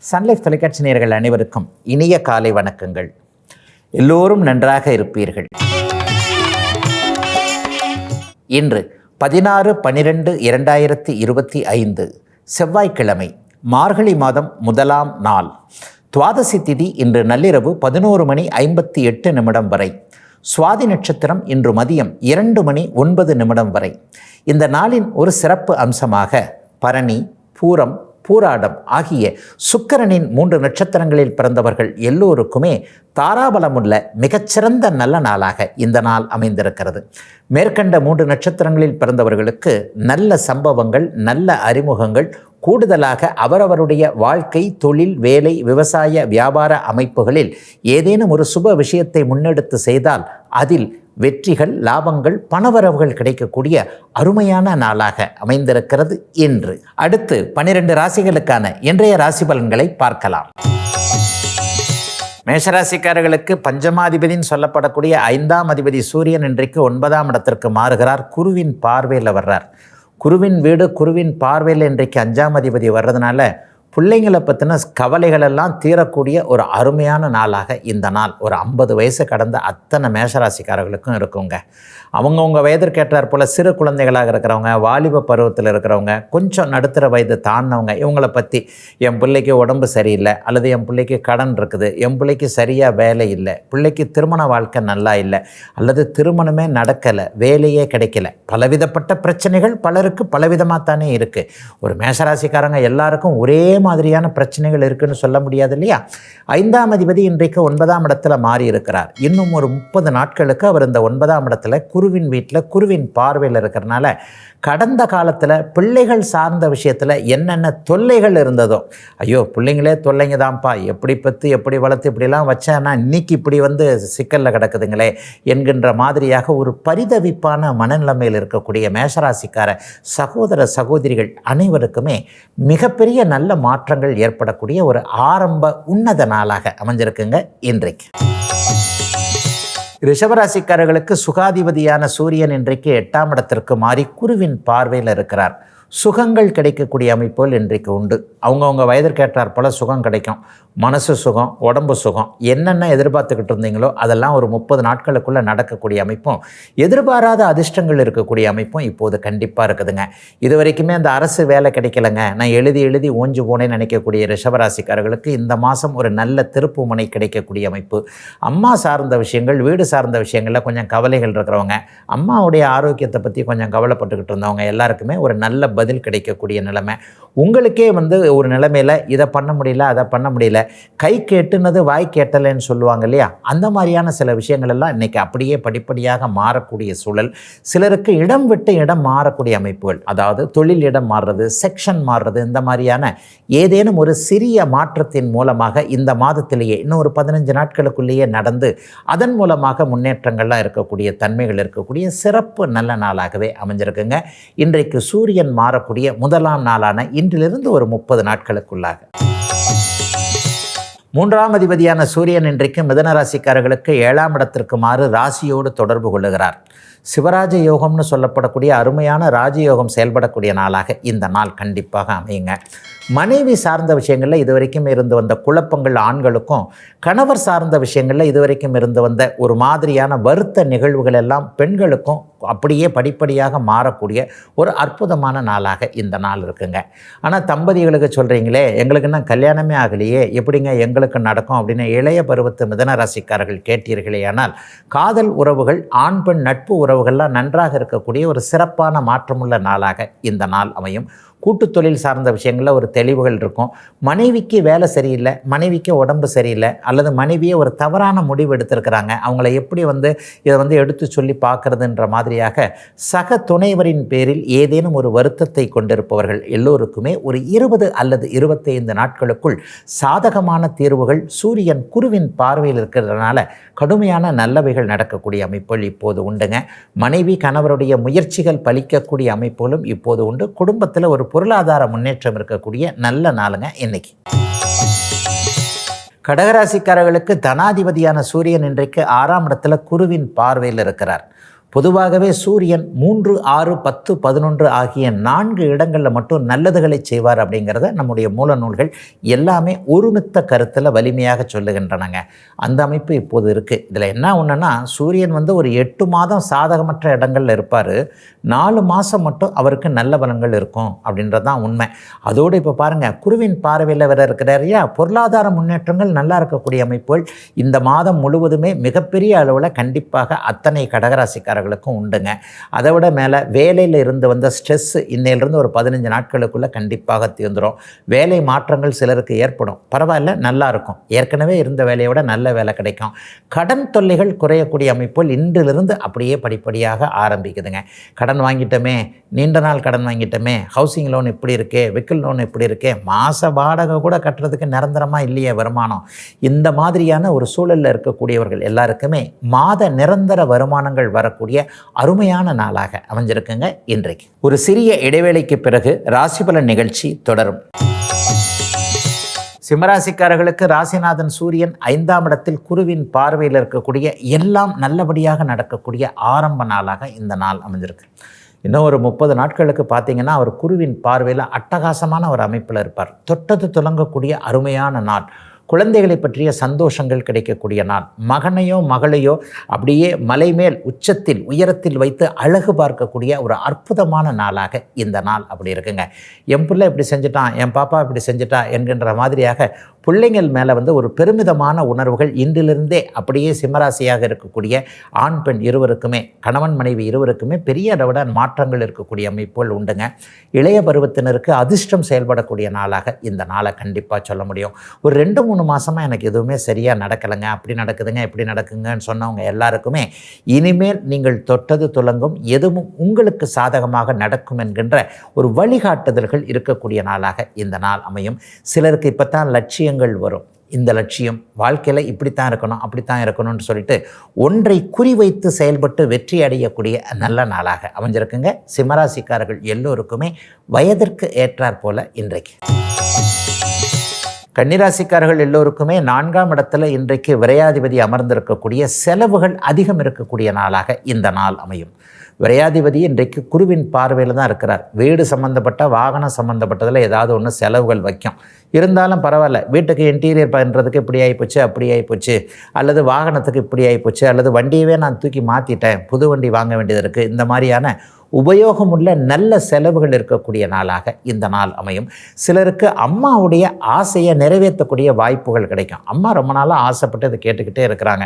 Sun Life தொலைக்காட்சி நேயர்கள் அனைவருக்கும் இனிய காலை வணக்கங்கள். எல்லோரும் நன்றாக இருப்பீர்கள். இன்று 16/12/2025 செவ்வாய்க்கிழமை, மார்கழி மாதம் 1ஆம் நாள். துவாதசி திதி இன்று நள்ளிரவு 11:58 வரை. சுவாதி நட்சத்திரம் இன்று மதியம் 2:09 வரை. இந்த நாளின் ஒரு சிறப்பு அம்சமாக பரணி, பூரம், பூராடம் ஆகிய சுக்கிரனின் 3 நட்சத்திரங்களில் பிறந்தவர்கள் எல்லோருக்குமே தாராபலமுள்ள மிகச்சிறந்த நல்ல நாளாக இந்த நாள் அமைந்திருக்கிறது. மேற்கண்ட 3 நட்சத்திரங்களில் பிறந்தவர்களுக்கு நல்ல சம்பவங்கள், நல்ல அறிமுகங்கள், கூடுதலாக அவரவருடைய வாழ்க்கை, தொழில், வேலை, விவசாய, வியாபார அமைப்புகளில் ஏதேனும் ஒரு சுப விஷயத்தை முன்னெடுத்து செய்தால் அதில் வெற்றிகள், லாபங்கள், பணவரவுகள் கிடைக்கக்கூடிய அருமையான நாளாக அமைந்திருக்கிறது இன்று. அடுத்து 12 ராசிகளுக்கான இன்றைய ராசி பலன்களை பார்க்கலாம். மேஷராசிக்காரர்களுக்கு பஞ்சமாதிபதினு சொல்லப்படக்கூடிய 5ஆம் அதிபதி சூரியன் இன்றைக்கு 9ஆம் இடத்திற்கு மாறுகிறார். குருவின் பார்வையில் வர்றார். குருவின் வீடு, குருவின் பார்வையில் இன்றைக்கு 5ஆம் அதிபதி வர்றதுனால பிள்ளைங்களை பற்றின கவலைகளெல்லாம் தீரக்கூடிய ஒரு அருமையான நாளாக இந்த நாள் ஒரு 50 வயசு கடந்த அத்தனை மேஷராசிக்காரர்களுக்கும் இருக்குங்க. அவங்கவுங்க வயதிற்கேற்றார் போல் சிறு குழந்தைகளாக இருக்கிறவங்க, வாலிப பருவத்தில் இருக்கிறவங்க, கொஞ்சம் நடுத்தர வயது தாண்டினவங்க, இவங்களை பற்றி என் பிள்ளைக்கு உடம்பு சரியில்லை, அல்லது என் பிள்ளைக்கு கடன் இருக்குது, என் பிள்ளைக்கு சரியாக வேலை இல்லை, பிள்ளைக்கு திருமண வாழ்க்கை நல்லா இல்லை, அல்லது திருமணமே நடக்கலை, வேலையே கிடைக்கல, பலவிதப்பட்ட பிரச்சனைகள் பலருக்கு பலவிதமாக தானே இருக்குது. ஒரு மேஷராசிக்காரங்க எல்லாருக்கும் ஒரே மாதிரியான பிரச்சனைகள் இருக்குன்னு சொல்ல முடியாது இல்லையா? 5ஆம் அதிபதி இன்றைக்கு 9ஆம் இடத்துல மாறி இருக்கிறார். இன்னும் ஒரு 30 நாட்களுக்கு அவர் இந்த 9ஆம் இடத்துல குருவின் வீட்டில், குருவின் பார்வையில் இருக்கிறனால கடந்த காலத்தில் பிள்ளைகள் சார்ந்த விஷயத்தில் என்னென்ன தொல்லைகள் இருந்ததோ, ஐயோ பிள்ளைங்களே தொல்லைங்க தான்ப்பா, எப்படி பற்றி எப்படி வளர்த்து இப்படிலாம் வச்சேன்னா இன்னைக்கு இப்படி சிக்கலில் கிடக்குதுங்களே என்கின்ற மாதிரியாக ஒரு பரிதவிப்பான மனநிலைமையில் இருக்கக்கூடிய மேஷராசிக்கார சகோதர சகோதரிகள் அனைவருக்குமே மிகப்பெரிய நல்ல மாற்றங்கள் ஏற்படக்கூடிய ஒரு ஆரம்ப உன்னத நாளாக அமைஞ்சிருக்குங்க இன்றைக்கு. ரிஷபராசிக்காரர்களுக்கு சுகாதிபதியான சூரியன் இன்றைக்கு 8ஆம் இடத்திற்கு மாறி குருவின் பார்வையில் இருக்கிறார். சுகங்கள் கிடைக்கக்கூடிய அமைப்புகள் இன்றைக்கு உண்டு. அவங்கவுங்க வயதிற்கேற்றார் போல் சுகம் கிடைக்கும். மனசு சுகம், உடம்பு சுகம், என்னென்ன எதிர்பார்த்துக்கிட்டு இருந்தீங்களோ அதெல்லாம் ஒரு 30 நாட்களுக்குள்ளே நடக்கக்கூடிய அமைப்பும், எதிர்பாராத அதிர்ஷ்டங்கள் இருக்கக்கூடிய அமைப்பும் இப்போது கண்டிப்பாக இருக்குதுங்க. இது வரைக்குமே அந்த அரசு வேலை கிடைக்கலங்க, நான் எழுதி ஓஞ்சு போனேன்னு நினைக்கக்கூடிய ரிஷபராசிக்காரர்களுக்கு இந்த மாதம் ஒரு நல்ல திருப்பு முனை கிடைக்கக்கூடிய அமைப்பு. அம்மா சார்ந்த விஷயங்கள், வீடு சார்ந்த விஷயங்களில் கொஞ்சம் கவலைகள் இருக்கிறவங்க, அம்மாவுடைய ஆரோக்கியத்தை பற்றி கொஞ்சம் கவலைப்பட்டுக்கிட்டு இருந்தவங்க எல்லாருக்குமே ஒரு நல்ல பதில் கிடைக்கக்கூடிய நிலைமை. உங்களுக்கே ஒரு நிலைமையில் இதை பண்ண முடியல, அதை பண்ண முடியல, கை கேட்டுனது வாய் கேட்டலைன்னு சொல்லுவாங்க இல்லையா? அந்த மாதிரியான சில விஷயங்கள் எல்லாம் இன்றைக்கி அப்படியே படிப்படியாக மாறக்கூடிய சூழல். சிலருக்கு இடம் விட்டு இடம் மாறக்கூடிய அமைப்புகள், அதாவது தொழில் இடம் மாறுறது, செக்ஷன் மாறுறது, இந்த மாதிரியான ஏதேனும் ஒரு சிறிய மாற்றத்தின் மூலமாக இந்த மாதத்திலேயே இன்னும் ஒரு 15 நாட்களுக்குள்ளேயே நடந்து அதன் மூலமாக முன்னேற்றங்கள்லாம் இருக்கக்கூடிய தன்மைகள் இருக்கக்கூடிய சிறப்பு நல்ல நாளாகவே அமைஞ்சிருக்குங்க. இன்றைக்கு சூரியன் மாறக்கூடிய 1ஆம் நாளான இன்றிலிருந்து ஒரு 30 நாட்களுக்குள்ளாக. 3ஆம் அதிபதியான சூரியன் இன்றைக்கு மிதுன ராசிக்காரர்களுக்கு 7ஆம் இடத்திற்கு மாறு ராசியோடு தொடர்பு கொள்ளுகிறார். சிவராஜ யோகம்னு சொல்லப்படக்கூடிய அருமையான ராஜயோகம் செயல்படக்கூடிய நாளாக இந்த நாள் கண்டிப்பாக அமையுங்க. மனைவி சார்ந்த விஷயங்களில் இதுவரைக்கும் இருந்து வந்த குழப்பங்கள் ஆண்களுக்கும், கணவர் சார்ந்த விஷயங்களில் இதுவரைக்கும் இருந்து வந்த ஒரு மாதிரியான வருத்த நிகழ்வுகள் எல்லாம் பெண்களுக்கும் அப்படியே படிப்படியாக மாறக்கூடிய ஒரு அற்புதமான நாளாக இந்த நாள் இருக்குங்க. ஆனால் தம்பதிகளுக்கு சொல்கிறீங்களே, எங்களுக்கு இன்னும் கல்யாணமே ஆகலையே, எப்படிங்க எங்களுக்கு நடக்கும் அப்படின்னு இளைய பருவத்து மிதுன ராசிக்காரர்கள் கேட்டீர்களே, ஆனால் காதல் உறவுகள், ஆண் பெண் நட்பு உறவுகள்லாம் நன்றாக இருக்கக்கூடிய ஒரு சிறப்பான மாற்றமுள்ள நாளாக இந்த நாள் அமையும். கூட்டு தொழில் சார்ந்த விஷயங்களில் ஒரு தெளிவுகள் இருக்கும். மனைவிக்கு வேலை சரியில்லை, மனைவிக்கு உடம்பு சரியில்லை, அல்லது மனைவியே ஒரு தவறான முடிவு எடுத்திருக்கிறாங்க, அவங்கள எப்படி இதை எடுத்து சொல்லி பார்க்குறதுன்ற மாதிரியாக சக துணைவரின் பேரில் ஏதேனும் ஒரு வருத்தத்தை கொண்டிருப்பவர்கள் எல்லோருக்குமே ஒரு 20 அல்லது 25 நாட்களுக்குள் சாதகமான தீர்வுகள் சூரியன் குருவின் பார்வையில் இருக்கிறதுனால கடுமையான நல்லவைகள் நடக்கக்கூடிய அமைப்புகள் இப்போது உண்டுங்க. மனைவி கணவருடைய முயற்சிகள் பலிக்கக்கூடிய அமைப்புகளும் இப்போது உண்டு. குடும்பத்தில் ஒரு பொருளாதார முன்னேற்றம் இருக்கக்கூடிய நல்ல நாளுங்க இன்னைக்கு. கடகராசிக்காரர்களுக்கு தனாதிபதியான சூரியன் இன்றைக்கு 6ஆம் இடத்துல குருவின் பார்வையில் இருக்கிறார். பொதுவாகவே சூரியன் 3, 6, 10, 11 ஆகிய 4 இடங்களில் மட்டும் நல்லதுகளை செய்வார் அப்படிங்கிறத நம்முடைய மூல நூல்கள் எல்லாமே ஒருமித்த கருத்தில் வலிமையாக சொல்லுகின்றனங்க. அந்த அமைப்பு இப்போது இருக்குது. இதில் என்ன ஒன்றுன்னா, சூரியன் ஒரு 8 மாதம் சாதகமற்ற இடங்களில் இருப்பார், 4 மாதம் மட்டும் அவருக்கு நல்ல பலன்கள் இருக்கும் அப்படின்றது தான் உண்மை. அதோடு இப்போ பாருங்கள், குருவின் பார்வையில் வேற இருக்கிறாரியா, பொருளாதார முன்னேற்றங்கள் நல்லா இருக்கக்கூடிய அமைப்புகள் இந்த மாதம் முழுவதுமே மிகப்பெரிய அளவில் கண்டிப்பாக அத்தனை கடகராசிக்காரர்களுக்கும் உண்டுங்க. அதை விட மேலே வேலையில் இருந்து வந்த ஸ்ட்ரெஸ் இன்னையிலிருந்து ஒரு 15 நாட்களுக்குள்ளே கண்டிப்பாக தீர்ந்துடும். வேலை மாற்றங்கள் சிலருக்கு ஏற்படும், பரவாயில்ல, நல்லா இருக்கும். ஏற்கனவே இருந்த வேலையை விட நல்ல வேலை கிடைக்கும். கடன் தொல்லைகள் குறையக்கூடிய அமைப்புகள் இன்றிலிருந்து அப்படியே படிப்படியாக ஆரம்பிக்குதுங்க. கடன் வாங்கிட்டோமே, நீண்ட நாள் கடன் வாங்கிட்டோமே, ஹவுசிங் லோன் இப்படி இருக்கே, வெஹிக்கிள் லோன் இப்படி இருக்கே, மாத வாடகை கூட கட்டுறதுக்கு நிரந்தரமாக இல்லையே வருமானம், இந்த மாதிரியான ஒரு சூழலில் இருக்கக்கூடியவர்கள் எல்லாருக்குமே மாத நிரந்தர வருமானங்கள் வரக்கூடிய அருமையான நாளாக அமைஞ்சிருக்குங்க இன்றைக்கு. ஒரு சிறிய இடைவேளைக்கு பிறகு ராசிபலன் நிகழ்ச்சி தொடரும். சிம்மராசிக்காரர்களுக்கு ராசிநாதன் சூரியன் 5ஆம் இடத்தில் குருவின் பார்வையில் இருக்கக்கூடிய எல்லாம் நல்லபடியாக நடக்கக்கூடிய ஆரம்ப நாளாக இந்த நாள் அமைஞ்சிருக்கு. இன்னும் ஒரு 30 நாட்களுக்கு பார்த்தீங்கன்னா அவர் குருவின் பார்வையில் அட்டகாசமான ஒரு அமைப்பில் இருப்பார். தொட்டது துலங்கக்கூடிய அருமையான நாள். குழந்தைகளை பற்றிய சந்தோஷங்கள் கிடைக்கக்கூடிய நாள். மகனையோ மகளையோ அப்படியே மலை மேல் உச்சத்தில் உயரத்தில் வைத்து அழகு பார்க்கக்கூடிய ஒரு அற்புதமான நாளாக இந்த நாள் அப்படி இருக்குங்க. என் பிள்ளை இப்படி செஞ்சுட்டான், என் பாப்பா இப்படி செஞ்சுட்டா என்கின்ற மாதிரியாக பிள்ளைங்கள் மேலே ஒரு பெருமிதமான உணர்வுகள் இன்றிலிருந்தே அப்படியே சிம்மராசியாக இருக்கக்கூடிய ஆண் பெண் இருவருக்குமே, கணவன் மனைவி இருவருக்குமே பெரிய அளவுடன் மாற்றங்கள் இருக்கக்கூடிய அமைப்புகள் உண்டுங்க. இளைய பருவத்தினருக்கு அதிர்ஷ்டம் செயல்படக்கூடிய நாளாக இந்த நாளை கண்டிப்பாக சொல்ல முடியும். ஒரு 2-3 மாதமாக எனக்கு எதுவுமே சரியாக நடக்கலைங்க, அப்படி நடக்குதுங்க, இப்படி நடக்குங்கன்னு சொன்னவங்க எல்லாருக்குமே இனிமேல் நீங்கள் தொட்டது துலங்கும், எதுவும் உங்களுக்கு சாதகமாக நடக்கும் என்கின்ற ஒரு வழிகாட்டுதல்கள் இருக்கக்கூடிய நாளாக இந்த நாள் அமையும். சிலருக்கு இப்போ தான் லட்சியங்கள் வரும். இந்த லட்சியம் வாழ்க்கையில் இப்படித்தான் இருக்கணும், அப்படித்தான் இருக்கணும்னு சொல்லிட்டு ஒன்றை குறிவைத்து செயல்பட்டு வெற்றி அடையக்கூடிய நல்ல நாளாக அமைஞ்சிருக்குங்க. சிம்மராசிக்காரர்கள் எல்லோருக்குமே வயதிற்கு ஏற்றாற் போல இன்றைக்கு. கன்னிராசிக்காரர்கள் எல்லோருக்குமே 4ஆம் இடத்துல இன்றைக்கு விரையாதிபதி அமர்ந்திருக்கக்கூடிய செலவுகள் அதிகம் இருக்கக்கூடிய நாளாக இந்த நாள் அமையும். விரையாதிபதி இன்றைக்கு குருவின் பார்வையில் தான் இருக்கிறார். வீடு சம்மந்தப்பட்ட வாகனம் சம்மந்தப்பட்டதில் ஏதாவது ஒன்று செலவுகள் வைக்கும். இருந்தாலும் பரவாயில்ல, வீட்டுக்கு இன்டீரியர் பண்ணுறதுக்கு இப்படி ஆகிப்போச்சு, அப்படி ஆகிப்போச்சு, அல்லது வாகனத்துக்கு இப்படி ஆகிப்போச்சு, அல்லது வண்டியவே நான் தூக்கி மாற்றிட்டேன், புது வண்டி வாங்க வேண்டியது இருக்குது, இந்த மாதிரியான உபயோகமுள்ள நல்ல செலவுகள் இருக்கக்கூடிய நாளாக இந்த நாள் அமையும். சிலருக்கு அம்மாவுடைய ஆசையை நிறைவேற்றக்கூடிய வாய்ப்புகள் கிடைக்கும். அம்மா ரொம்ப நாளாக ஆசைப்பட்டு அதை கேட்டுக்கிட்டே இருக்கிறாங்க.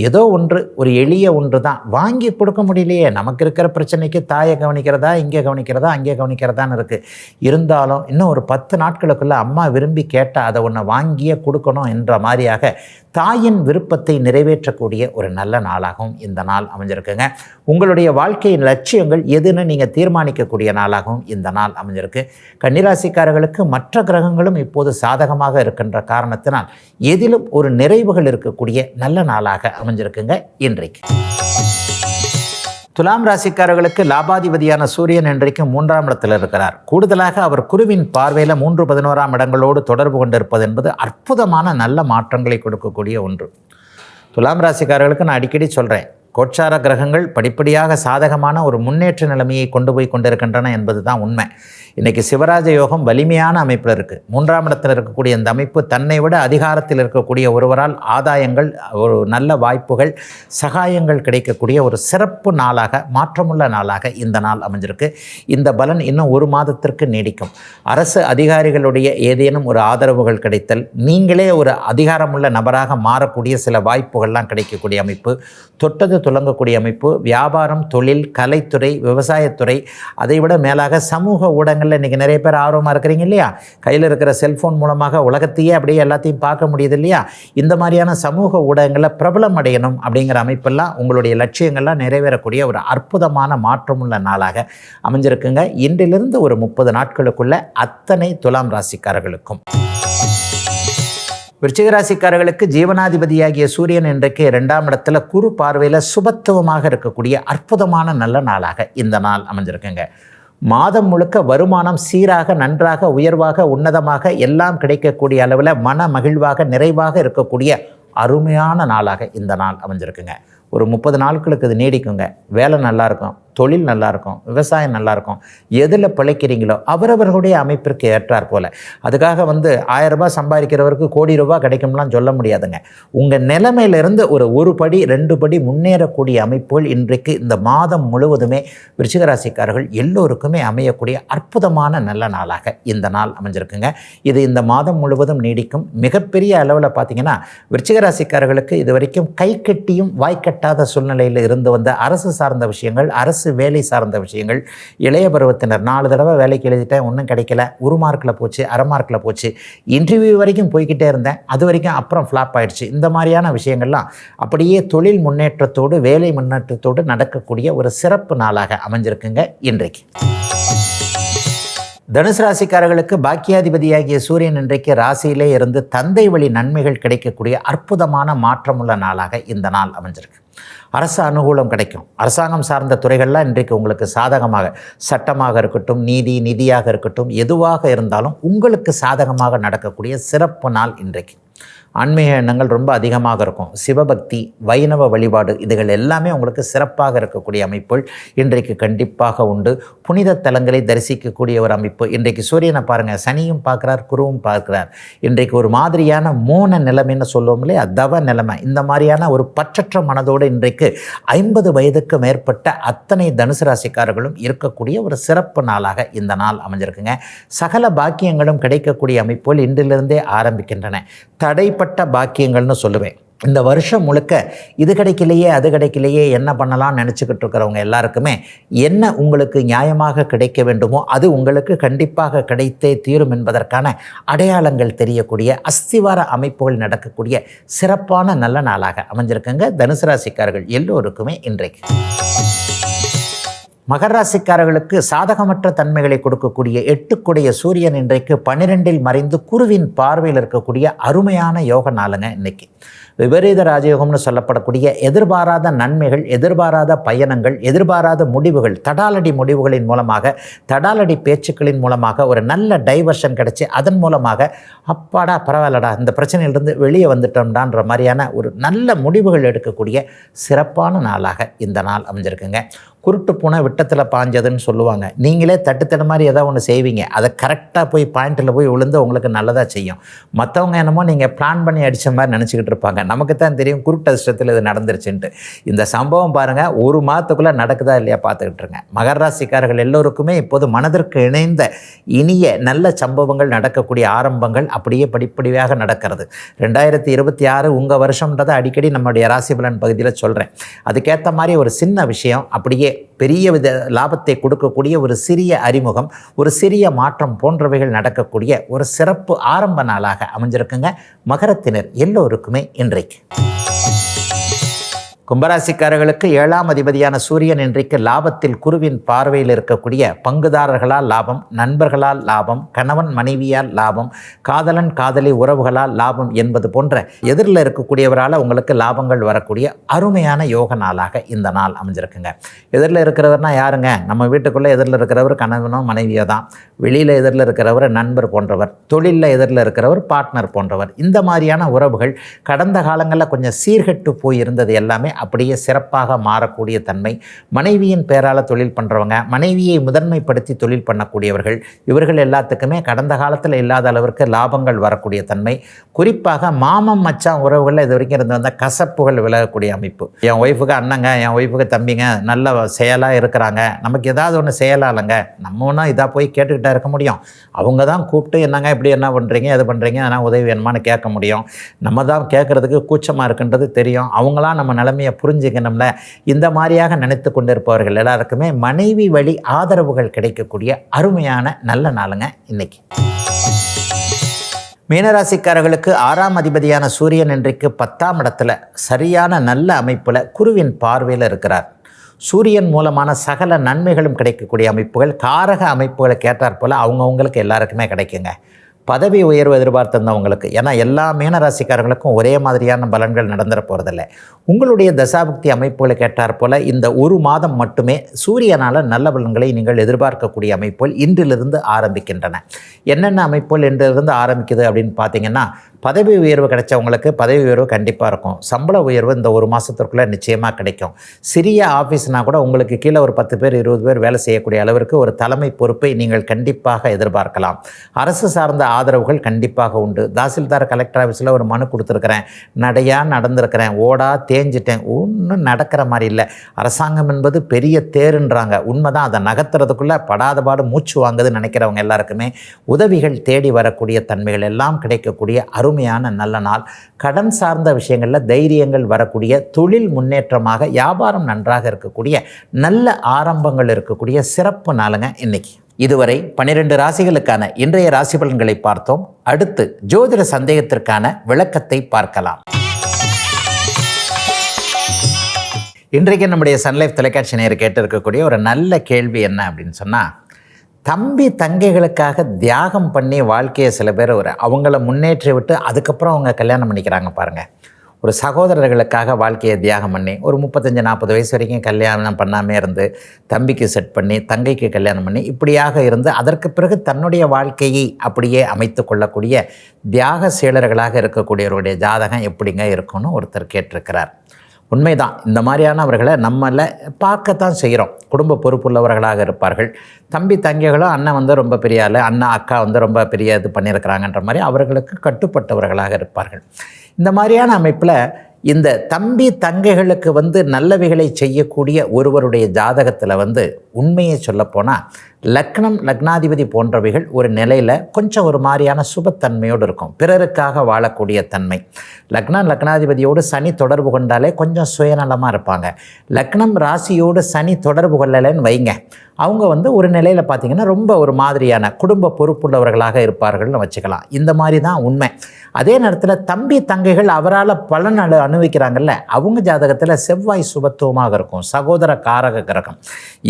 ஏதோ ஒன்று, ஒரு எளிய ஒன்று தான் வாங்கி கொடுக்க முடியலையே, நமக்கு இருக்கிற பிரச்சனைக்கு தாயை கவனிக்கிறதா, இங்கே கவனிக்கிறதா, அங்கே கவனிக்கிறதான்னு இருக்குது. இருந்தாலும் இன்னும் ஒரு 10 நாட்களுக்குள்ளே அம்மா விரும்பி கேட்டால் அதை ஒன்று வாங்கியே கொடுக்கணும் என்ற மாதிரியாக தாயின் விருப்பத்தை நிறைவேற்றக்கூடிய ஒரு நல்ல நாளாகவும் இந்த நாள் அமைஞ்சிருக்குங்க. உங்களுடைய வாழ்க்கையின் லட்சியங்கள் எதுன்னு நீங்கள் தீர்மானிக்கக்கூடிய நாளாகவும் இந்த நாள் அமைஞ்சிருக்கு. கன்னிராசிக்காரர்களுக்கு மற்ற கிரகங்களும் இப்போது சாதகமாக இருக்கின்ற காரணத்தினால் எதிலும் ஒரு நிறைவுகள் இருக்கக்கூடிய நல்ல நாளாக அமைஞ்சிருக்குங்க இன்றைக்கு. துலாம் ராசிக்காரர்களுக்கு லாபாதிபதியான சூரியன் இன்றைக்கு 3ஆம் இடத்தில் இருக்கிறார். கூடுதலாக அவர் குருவின் பார்வையில் 3, 11ஆம் இடங்களோடு தொடர்பு கொண்டிருப்பது என்பது அற்புதமான நல்ல மாற்றங்களை கொடுக்கக்கூடிய ஒன்று. துலாம் ராசிக்காரர்களுக்கு நான் அடிக்கடி சொல்கிறேன், கோட்சார கிரகங்கள் படிப்படியாக சாதகமான ஒரு முன்னேற்ற நிலைமையை கொண்டு போய் கொண்டிருக்கின்றன என்பது தான் உண்மை. இன்றைக்கி சிவராஜ யோகம் வலிமையான அமைப்பில் இருக்குது. 3ஆம் இடத்தில் இருக்கக்கூடிய இந்த அமைப்பு தன்னை விட அதிகாரத்தில் இருக்கக்கூடிய ஒருவரால் ஆதாயங்கள், ஒரு நல்ல வாய்ப்புகள், சகாயங்கள் கிடைக்கக்கூடிய ஒரு சிறப்பு நாளாக, மாற்றமுள்ள நாளாக இந்த நாள் அமைஞ்சிருக்கு. இந்த பலன் இன்னும் 1 மாதத்திற்கு நீடிக்கும். அரசு அதிகாரிகளுடைய ஏதேனும் ஒரு ஆதரவுகள் கிடைத்தல், நீங்களே ஒரு அதிகாரமுள்ள நபராக மாறக்கூடிய சில வாய்ப்புகள்லாம் கிடைக்கக்கூடிய அமைப்பு, தொட்டது துலங்கக்கூடிய அமைப்பு, வியாபாரம், தொழில், கலைத்துறை, விவசாயத்துறை, அதைவிட மேலாக சமூக ஊடகங்கள். இன்றைக்கி நிறைய பேர் ஆர்வமாக இருக்கிறீங்க இல்லையா, கையில் இருக்கிற செல்ஃபோன் மூலமாக உலகத்தையே அப்படியே எல்லாத்தையும் பார்க்க முடியுது இல்லையா, இந்த மாதிரியான சமூக ஊடகங்களில் பிரபலம் அடையணும் அப்படிங்கிற அமைப்பெல்லாம் உங்களுடைய லட்சியங்கள்லாம் நிறைவேறக்கூடிய ஒரு அற்புதமான மாற்றமுள்ள நாளாக அமைஞ்சிருக்குங்க. இன்றிலிருந்து ஒரு 30 நாட்களுக்குள்ள அத்தனை துலாம் ராசிக்காரர்களுக்கும். விருச்சிக ராசிக்காரர்களுக்கு ஜீவனாதிபதியாகிய சூரியன் இன்றைக்கு 2ஆம் இடத்துல குரு பார்வையில் சுபத்துவமாக இருக்கக்கூடிய அற்புதமான நல்ல நாளாக இந்த நாள் அமைஞ்சிருக்குங்க. மாதம் முழுக்க வருமானம் சீராக, நன்றாக, உயர்வாக, உன்னதமாக எல்லாம் கிடைக்கக்கூடிய அளவில் மன மகிழ்வாக, நிறைவாக இருக்கக்கூடிய அருமையான நாளாக இந்த நாள் அமைஞ்சிருக்குங்க. ஒரு 30 நாட்களுக்கு இது நீடிக்குங்க. வேலை நல்லாயிருக்கும், தொழில் நல்லாயிருக்கும், விவசாயம் நல்லாயிருக்கும். எதில் பிழைக்கிறீங்களோ அவரவர்களுடைய அமைப்பிற்கு ஏற்றார் போல். அதுக்காக 1000 ரூபாய் சம்பாதிக்கிறவருக்கு கோடி ரூபாய் கிடைக்கும்லாம் சொல்ல முடியாதுங்க. உங்கள் நிலைமையிலிருந்து ஒரு படி 2 படி முன்னேறக்கூடிய அமைப்புகள் இன்றைக்கு இந்த மாதம் முழுவதுமே விருச்சிக ராசிக்காரர்கள் எல்லோருக்குமே அமையக்கூடிய அற்புதமான நல்ல நாளாக இந்த நாள் அமைஞ்சிருக்குங்க. இது இந்த மாதம் முழுவதும் நீடிக்கும். மிகப்பெரிய அளவில் பார்த்தீங்கன்னா விருச்சிக ராசிக்காரர்களுக்கு இது வரைக்கும் கை கட்டியும் வாய்க்கட்டாத சூழ்நிலையில் இருந்து வந்த அரசு சார்ந்த விஷயங்கள், அரசு வேலை சார்ந்த விஷயங்கள், இளைய பருவத்தினர் 4 தடவை வேலைக்கு எழுதிட்டேன், ஒன்றும் கிடைக்கல, 1 மார்க்கில் போச்சு, அரை மார்க்கில் போச்சு, இன்டர்வியூ வரைக்கும் போய்கிட்டே இருந்தேன், அது வரைக்கும் அப்புறம் ஃப்ளாப் ஆயிடுச்சு. இந்த மாதிரியான விஷயங்கள்லாம் அப்படியே தொழில் முன்னேற்றத்தோடு வேலை முன்னேற்றத்தோடு நடக்கக்கூடிய ஒரு சிறப்பு நாளாக அமைஞ்சிருக்குங்க இன்றைக்கு. தனுசு ராசிக்காரர்களுக்கு பாக்கியாதிபதியாகிய சூரியன் இன்றைக்கு ராசியிலே இருந்து தந்தை வழி நன்மைகள் கிடைக்கக்கூடிய அற்புதமான மாற்றமுள்ள நாளாக இந்த நாள் அமைஞ்சிருக்கு. அரசு அனுகூலம் கிடைக்கும். அரசாங்கம் சார்ந்த துறைகள்லாம் இன்றைக்கு உங்களுக்கு சாதகமாக, சட்டமாக இருக்கட்டும், நிதியாக இருக்கட்டும், எதுவாக இருந்தாலும் உங்களுக்கு சாதகமாக நடக்கக்கூடிய சிறப்பு நாள் இன்றைக்கு. ஆன்மீக எண்ணங்கள் ரொம்ப அதிகமாக இருக்கும். சிவபக்தி, வைணவ வழிபாடு இதுகள் எல்லாமே உங்களுக்கு சிறப்பாக இருக்கக்கூடிய அமைப்புகள் இன்றைக்கு கண்டிப்பாக உண்டு. புனித தலங்களை தரிசிக்கக்கூடிய ஒரு அமைப்பு. இன்றைக்கு சூரியனை பாருங்கள், சனியும் பார்க்குறார், குருவும் பார்க்குறார். இன்றைக்கு ஒரு மாதிரியான மோன நிலைமைன்னு சொல்லுவோம் இல்லையா, தவ நிலைமை. இந்த மாதிரியான ஒரு பற்றற்ற மனதோடு இன்றைக்கு 50 வயதுக்கு மேற்பட்ட அத்தனை தனுசு ராசிக்காரர்களும் இருக்கக்கூடிய ஒரு சிறப்பு நாளாக இந்த நாள் அமைஞ்சிருக்குங்க. சகல பாக்கியங்களும் கிடைக்கக்கூடிய அமைப்புகள் இன்றிலிருந்தே ஆரம்பிக்கின்றன. தடைப்பட்ட பாக்கியங்கள்னு சொல்லுவேன். இந்த வருஷம் முழுக்க இது கிடைக்கலையே அது கிடைக்கலையே என்ன பண்ணலாம்னு நினச்சிக்கிட்டு இருக்கிறவங்க எல்லாருக்குமே என்ன உங்களுக்கு நியாயமாக கிடைக்க வேண்டுமோ அது உங்களுக்கு கண்டிப்பாக கிடைத்தே தீரும் என்பதற்கான அடையாளங்கள் தெரியக்கூடிய அஸ்திவார அமைப்புகள் நடக்கக்கூடிய சிறப்பான நல்ல நாளாக அமைஞ்சிருக்குங்க தனுசு ராசிக்காரர்கள் எல்லோருக்குமே இன்றைக்கு. மகர ராசிக்காரர்களுக்கு சாதகமற்ற தன்மைகளை கொடுக்கக்கூடிய 8 சூரியன் இன்றைக்கு 12இல் மறைந்து குருவின் பார்வையில் இருக்கக்கூடிய அருமையான யோக நாளுங்க இன்னைக்கு. விபரீத ராஜயோகம்னு சொல்லப்படக்கூடிய எதிர்பாராத நன்மைகள், எதிர்பாராத பயணங்கள், எதிர்பாராத முடிவுகள், தடாலடி முடிவுகளின் மூலமாக, தடாலடி பேச்சுக்களின் மூலமாக ஒரு நல்ல டைவர்ஷன் கிடைச்சி அதன் மூலமாக அப்பாடா பரவாயில்லடா இந்த பிரச்சனையிலிருந்து வெளியே வந்துட்டோம்டான்ற மாதிரியான ஒரு நல்ல முடிவுகள் எடுக்கக்கூடிய சிறப்பான நாளாக இந்த நாள் அமைஞ்சிருக்குங்க. குருட்டு பூனை விட்டத்தில் பாஞ்சதுன்னு சொல்லுவாங்க. நீங்களே தட்டு மாதிரி ஏதாவது ஒன்று செய்வீங்க, அதை கரெக்டாக போய் பாயிண்டில் போய் விழுந்து உங்களுக்கு நல்லதாக செய்யும். மற்றவங்க என்னமோ நீங்கள் பிளான் பண்ணி அடித்த மாதிரி நினச்சிக்கிட்டு இருப்பாங்க. நமக்கு தான் தெரியும் குருட்டு அதிர்ஷ்டத்தில் இது நடந்துருச்சுன்ட்டு. இந்த சம்பவம் பாருங்கள், 1 மாதத்துக்குள்ளே நடக்குதா இல்லையா பார்த்துக்கிட்டு இருங்க. மகர ராசிக்காரர்கள் எல்லோருக்குமே இப்போது மனதிற்கு இணைந்த இனிய நல்ல சம்பவங்கள் நடக்கக்கூடிய ஆரம்பங்கள் அப்படியே படிப்படியாக நடக்கிறது. 2026 உங்கள் வருஷம்ன்றதை அடிக்கடி நம்முடைய ராசி பலன் பகுதியில் சொல்கிறேன். அதுக்கேற்ற மாதிரி ஒரு சின்ன விஷயம் அப்படியே பெரிய வித லாபத்தை கொடுக்கக்கூடிய ஒரு சிறிய அறிமுகம், ஒரு சிறிய மாற்றம் போன்றவைகள் நடக்கக்கூடிய ஒரு சிறப்பு ஆரம்ப நாளாக அமைஞ்சிருக்குங்க மகரத்தினர் எல்லோருக்குமே இன்றைக்கு. கும்பராசிக்காரர்களுக்கு 7ஆம் அதிபதியான சூரியன் இன்றைக்கு லாபத்தில் குருவின் பார்வையில் இருக்கக்கூடிய பங்குதாரர்களால் லாபம், நண்பர்களால் லாபம், கணவன் மனைவியால் லாபம், காதலன் காதலி உறவுகளால் லாபம் என்பது போன்ற எதிரில் இருக்கக்கூடியவரால் உங்களுக்கு லாபங்கள் வரக்கூடிய அருமையான யோக நாளாக இந்த நாள் அமைஞ்சிருக்குங்க. எதிரில் இருக்கிறவர்னா யாருங்க? நம்ம வீட்டுக்குள்ளே எதிரில் இருக்கிறவர் கணவனோ மனைவியோ தான். வெளியில் எதிரில் இருக்கிறவர் நண்பர் போன்றவர், தொழிலில் எதிரில் இருக்கிறவர் பார்ட்னர் போன்றவர். இந்த மாதிரியான உறவுகள் கடந்த காலங்களில் கொஞ்சம் சீர்கெட்டு போயிருந்தது எல்லாமே அப்படியே சிறப்பாக மாறக்கூடிய தன்மை. மனைவியின் பேரால் தொழில் பண்ணுறவங்க, மனைவியை முதன்மைப்படுத்தி தொழில் பண்ணக்கூடியவர்கள், இவர்கள் எல்லாத்துக்குமே கடந்த காலத்தில் இல்லாத அளவிற்கு லாபங்கள் வரக்கூடிய தன்மை. குறிப்பாக மாமன் மச்சான் உறவுகளில் இது வரைக்கும் இருந்து வந்தால் கசப்புகள் விலகக்கூடிய அமைப்பு. என் ஒய்ஃபுக்கு அண்ணங்க, என் ஒய்ஃபுக்கு தம்பிங்க நல்ல செயலாக இருக்கிறாங்க, நமக்கு ஏதாவது ஒன்று செயலாலங்க, நம்ம ஒன்றும் இதாக போய் கேட்டுக்கிட்டே இருக்க முடியும். அவங்க தான் கூப்பிட்டு என்னங்க இப்படி என்ன பண்ணுறீங்க, எது பண்ணுறீங்க, ஆனால் உதவி வேணுமான்னு கேட்க முடியும். நம்ம தான் கேட்குறதுக்கு கூச்சமாக இருக்குன்றது தெரியும். அவங்களாம் நம்ம நிலைமையை புரிஞ்சுக்கணும்ல. இந்த மாதிரியாக நினைத்து கொண்டிருப்பவர்கள் எல்லாருக்குமே மனைவி வழி ஆதரவுகள் கிடைக்கக்கூடிய அருமையான நல்ல நாளுங்க இன்னைக்கு. மீனராசிக்காரர்களுக்கு 6ஆம் அதிபதியான சூரியன் இன்றைக்கு 10ஆம் இடத்துல சரியான நல்ல அமைப்பில் குருவின் பார்வையில் இருக்கிறார். சூரியன் மூலமான சகல நன்மைகளும் கிடைக்கக்கூடிய அமைப்புகள், காரக அமைப்புகளை கேட்டார் போல் அவங்கவுங்களுக்கு எல்லாருக்குமே கிடைக்குங்க. பதவி உயர்வு எதிர்பார்த்திருந்தவங்களுக்கு, ஏன்னா எல்லா மீனராசிக்காரர்களுக்கும் ஒரே மாதிரியான பலன்கள் நடந்துட போகிறதில்ல. உங்களுடைய தசாபக்தி அமைப்புகளை கேட்டார் போல் இந்த 1 மாதம் மட்டுமே சூரியனால் நல்ல பலன்களை நீங்கள் எதிர்பார்க்கக்கூடிய அமைப்புகள் இன்றிலிருந்து ஆரம்பிக்கின்றன. என்னென்ன அமைப்புகள் இன்றிலிருந்து ஆரம்பிக்குது அப்படின்னு பார்த்தீங்கன்னா, பதவி உயர்வு கிடைச்சவங்களுக்கு பதவி உயர்வு கண்டிப்பாக இருக்கும். சம்பள உயர்வு இந்த ஒரு மாதத்திற்குள்ளே நிச்சயமாக கிடைக்கும். சிறிய ஆஃபீஸ்னால் கூட உங்களுக்கு கீழே ஒரு 10 பேர் 20 பேர் வேலை செய்யக்கூடிய அளவிற்கு ஒரு தலைமை பொறுப்பை நீங்கள் கண்டிப்பாக எதிர்பார்க்கலாம். அரசு சார்ந்த ஆதரவுகள் கண்டிப்பாக உண்டு. தாசில்தார் கலெக்டர் ஆஃபீஸில் ஒரு மனு கொடுத்துருக்கிறேன், நடையாக நடந்திருக்கிறேன், ஓடா தேஞ்சிட்டேன், ஒன்றும் நடக்கிற மாதிரி இல்லை. அரசாங்கம் என்பது பெரிய தேருன்றாங்க, உண்மைதான். அதை நகர்த்துறதுக்குள்ளே படாத பாடு மூச்சு வாங்குதுன்னு நினைக்கிறவங்க எல்லாருக்குமே உதவிகள் தேடி வரக்கூடிய தன்மைகள் எல்லாம் கிடைக்கக்கூடிய அருமையான நல்ல நாள். கடன் சார்ந்த விஷயங்களில் தைரியங்கள் வரக்கூடிய, தொழில் முன்னேற்றமாக, வியாபாரம் நன்றாக இருக்கக்கூடிய, நல்ல ஆரம்பங்கள் இருக்கக்கூடிய சிறப்பு நாளுங்க இன்னைக்கு. இதுவரை 12 ராசிகளுக்கான இன்றைய ராசி பலன்களை பார்த்தோம். அடுத்து ஜோதிட சந்தேகத்திற்கான விளக்கத்தை பார்க்கலாம். இன்றைக்கு நம்முடைய சன்லைஃப் தொலைக்காட்சி நேயர் கேட்டு இருக்கக்கூடிய ஒரு நல்ல கேள்வி என்ன அப்படின்னு சொன்னால், தம்பி தங்கைகளுக்காக தியாகம் பண்ணி வாழ்க்கையை சில பேர் அவங்கள முன்னேற்றி விட்டு அதுக்கப்புறம் அவங்க கல்யாணம் பண்ணிக்கிறாங்க பாருங்கள். ஒரு சகோதரர்களுக்காக வாழ்க்கையை தியாகம் பண்ணி ஒரு 35-40 வயசு வரைக்கும் கல்யாணம் பண்ணாமல் இருந்து தம்பிக்கு செட் பண்ணி தங்கைக்கு கல்யாணம் பண்ணி இப்படியாக இருந்து அதற்கு பிறகு தன்னுடைய வாழ்க்கையை அப்படியே அமைத்து கொள்ளக்கூடிய தியாக சீலர்களாக இருக்கக்கூடியவருடைய ஜாதகம் எப்படிங்க இருக்குன்னு ஒருத்தர் கேட்டிருக்கிறார். உண்மைதான். இந்த மாதிரியானவர்களை நம்மளை பார்க்கத்தான் செய்கிறோம். குடும்ப பொறுப்புள்ளவர்களாக இருப்பார்கள். தம்பி தங்கைகளும் அண்ணன் வந்து ரொம்ப பெரிய ஆள், அண்ணா அக்கா வந்து ரொம்ப பெரிய இது பண்ணியிருக்கிறாங்கன்ற மாதிரி அவர்களுக்கு கட்டுப்பட்டவர்களாக இருப்பார்கள். இந்த மாதிரியான அமைப்பில் இந்த தம்பி தங்கைகளுக்கு வந்து நல்லவைகளை செய்யக்கூடிய ஒருவருடைய ஜாதகத்தில் வந்து உண்மையை சொல்லப்போனால் லக்னம் லக்னாதிபதி போன்றவைகள் ஒரு நிலையில் கொஞ்சம் ஒரு மாதிரியான சுபத்தன்மையோடு இருக்கும். பிறருக்காக வாழக்கூடிய தன்மை. லக்னம் லக்னாதிபதியோடு சனி தொடர்பு கொண்டாலே கொஞ்சம் சுயநலமாக இருப்பாங்க. லக்னம் ராசியோடு சனி தொடர்பு கொள்ளலைன்னு வைங்க, அவங்க வந்து ஒரு நிலையில் பார்த்திங்கன்னா ரொம்ப ஒரு மாதிரியான குடும்ப பொறுப்புள்ளவர்களாக இருப்பார்கள்னு வச்சுக்கலாம். இந்த மாதிரி தான் உண்மை. அதே நேரத்தில் தம்பி தங்கைகள் அவரால் பலன் அனுபவிக்கிறாங்கல்ல, அவங்க ஜாதகத்தில் செவ்வாய் சுபத்துவமாக இருக்கும். சகோதர காரக கிரகம்.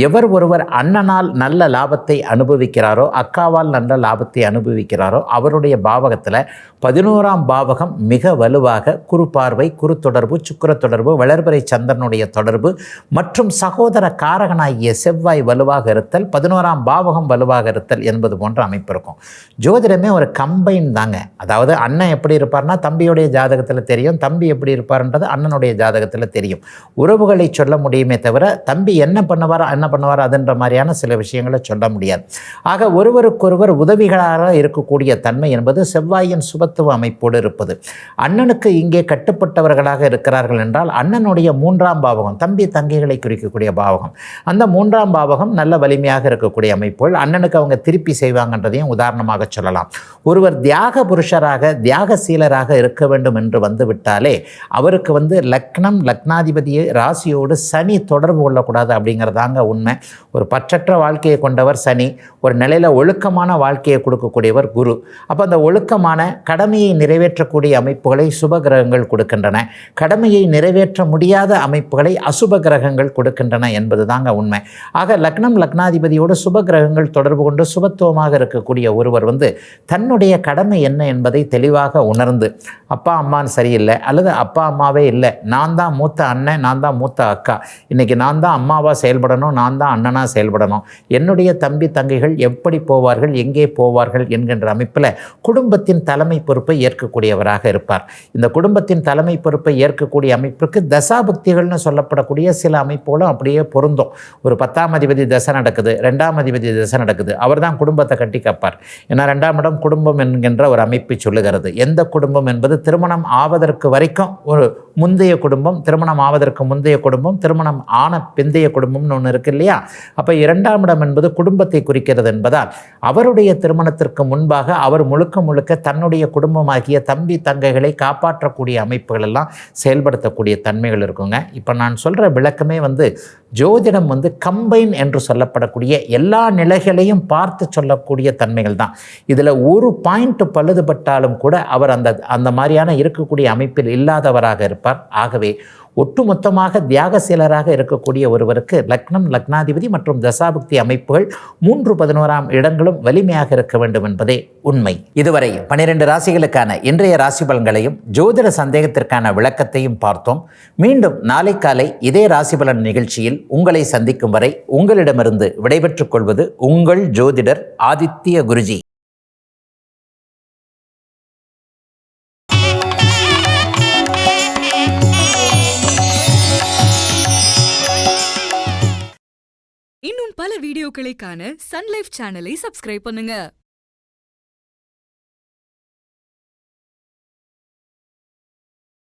எவர் ஒருவர் அண்ணனால் நல்ல லாபத்தை அனுபவிக்கிறாரோ, அக்காவால் நல்ல லாபத்தை அனுபவிக்கிறாரோ, அவருடைய பாவகத்தில் 11ஆம் பாவகம் மிக வலுவாக குரு பார்வை, குரு தொடர்பு, சுக்கிர தொடர்பு, வளர்பிறை சந்திரனுடைய தொடர்பு மற்றும் சகோதர காரகனாகிய செவ்வாய் வலுவாக இருத்தல், 11ஆம் பாவகம் வலுவாக இருத்தல் என்பது போன்ற அமைப்பு இருக்கும். ஜோதிடமே ஒரு கம்பைன் தாங்க. அதாவது அண்ணன் எப்படி இருப்பார்னா தம்பியுடைய ஜாதகத்தில் தெரியும், தம்பி எப்படி இருப்பார்ன்றது அண்ணனுடைய ஜாதகத்தில் தெரியும். உறவுகளை சொல்ல முடியுமே தவிர தம்பி என்ன பண்ணுவார் அதுன்ற மாதிரியான சில விஷயங்களை சொல்ல முடியாது. ஆக ஒருவருக்கொருவர் உதவிகளாக இருக்கக்கூடிய தன்மை என்பது செவ்வாயின் சுபத்துவ அமைப்போடு இருப்பது. அண்ணனுக்கு இங்கே கட்டுப்பட்டவர்களாக இருக்கிறார்கள் என்றால் அண்ணனுடைய 3ஆம் பாவகம் தம்பி தங்கைகளை குறிக்கக்கூடிய பாவகம். அந்த 3ஆம் பாவகம் நல்ல வலிமையாக இருக்கக்கூடிய அமைப்புகள். அண்ணனுக்கு அவங்க திருப்பி செய்வாங்கன்றதையும் உதாரணமாக சொல்லலாம். ஒருவர் தியாக புருஷராக தியாகசீலராக இருக்க வேண்டும் என்று வந்துவிட்டாலே அவருக்கு வந்து லக்னம் லக்னாதிபதியை ராசியோடு சனி தொடர்பு கொள்ளக்கூடாது அப்படிங்கிறதாங்க உண்மை. ஒரு பற்றற்ற வாழ்க்கையை கொண்டவர் சனி, ஒரு நிலையில் ஒழுக்கமான வாழ்க்கையை கொடுக்கக்கூடியவர் குரு. அப்போ அந்த ஒழுக்கமான கடமையை நிறைவேற்றக்கூடிய அமைப்புகளை சுப கிரகங்கள் கொடுக்கின்றன, கடமையை நிறைவேற்ற முடியாத அமைப்புகளை அசுப கிரகங்கள் கொடுக்கின்றன என்பது தாங்க உண்மை. ஆக லக்னம் லக்னாதிபதியோடு சுப கிரகங்கள் தொடர்பு கொண்டு சுபத்துவமாக இருக்கக்கூடிய ஒருவர் வந்து தன்னுடைய கடமை என்ன என்பதை தெளிவாக உணர்ந்து, அப்பா அம்மான்னு சரியில்லை அல்லது அப்பா அம்மாவே இல்லை, நான் தான் மூத்த அண்ணன், நான் தான் மூத்த அக்கா, இன்றைக்கி நான் தான் அம்மாவாக செயல்படணும், நான் தான் அண்ணனாக செயல்படணும், என்னுடைய தம்பி தங்கைகள் எப்படி போவார்கள் எங்கே போவார்கள் என்கின்ற அமைப்பில் குடும்பத்தின் தலைமை பொறுப்பை ஏற்கக்கூடியவராக இருப்பார். இந்த குடும்பத்தின் தலைமை பொறுப்பை ஏற்கக்கூடிய அமைப்பிற்கு தசாபக்திகள்னு சொல்லப்படக்கூடிய சில அமைப்புகளும் அப்படியே பொருந்தும். ஒரு 10ஆம் அதிபதி தசை நடக்குது, 2ஆம் அதிபதி தசை நடக்குது, அவர் தான் குடும்பத்தை கட்டி காப்பார். ஏன்னா 2ஆம் இடம் குடும்பம் என்கின்ற ஒரு அமைப்பை சொல்லுகிறது. எந்த குடும்பம் என்பது திருமணம் ஆவதற்கு வரைக்கும் ஒரு முந்தைய குடும்பம், திருமணம் ஆவதற்கு முந்தைய குடும்பம், திருமணம் ஆன பிந்தைய குடும்பம்னு ஒன்று இருக்கு இல்லையா? அப்போ 2ஆம் இடம் என்பது குடும்பத்தை குறிக்கிறது என்பதால் அவருடைய திருமணத்திற்கு முன்பாக அவர் முழுக்க தன்னுடைய குடும்பமாகிய தம்பி தங்கைகளை காப்பாற்றக்கூடிய அமைப்புகள் எல்லாம் செயல்படுத்தக்கூடிய தன்மைகள் இருக்குங்க. இப்போ நான் சொல்கிற விளக்கமே வந்து ஜோதிடம் வந்து கம்பைன் என்று சொல்லப்படக்கூடிய எல்லா நிலைகளையும் பார்த்து சொல்லக்கூடிய தன்மைகள் தான். இதில் ஒரு பாயிண்ட் பழுதுபட்டாலும் கூட அவர் அந்த மாதிரியான இருக்கக்கூடிய அமைப்பில் இல்லாதவராக இருப்பார். ஆகவே ஒட்டுமொத்தமாக தியாகசீலராக இருக்கக்கூடிய ஒருவருக்கு லக்னம் லக்னாதிபதி மற்றும் தசாபுக்தி அமைப்புகள் 3-11ஆம் இடங்களும் வலிமையாக இருக்க வேண்டும் என்பதே உண்மை. இதுவரை 12 ராசிகளுக்கான இன்றைய ராசி பலன்களையும் ஜோதிட சந்தேகத்திற்கான விளக்கத்தையும் பார்த்தோம். மீண்டும் நாளை காலை இதே ராசி பலன் நிகழ்ச்சியில் உங்களை சந்திக்கும் வரை உங்களிடமிருந்து விடைபெற்றுக் கொள்வது உங்கள் ஜோதிடர் ஆதித்ய குருஜி. மேலும் பல வீடியோக்களை காண சன்லைஃப் சேனலை சப்ஸ்கிரைப் பண்ணுங்க.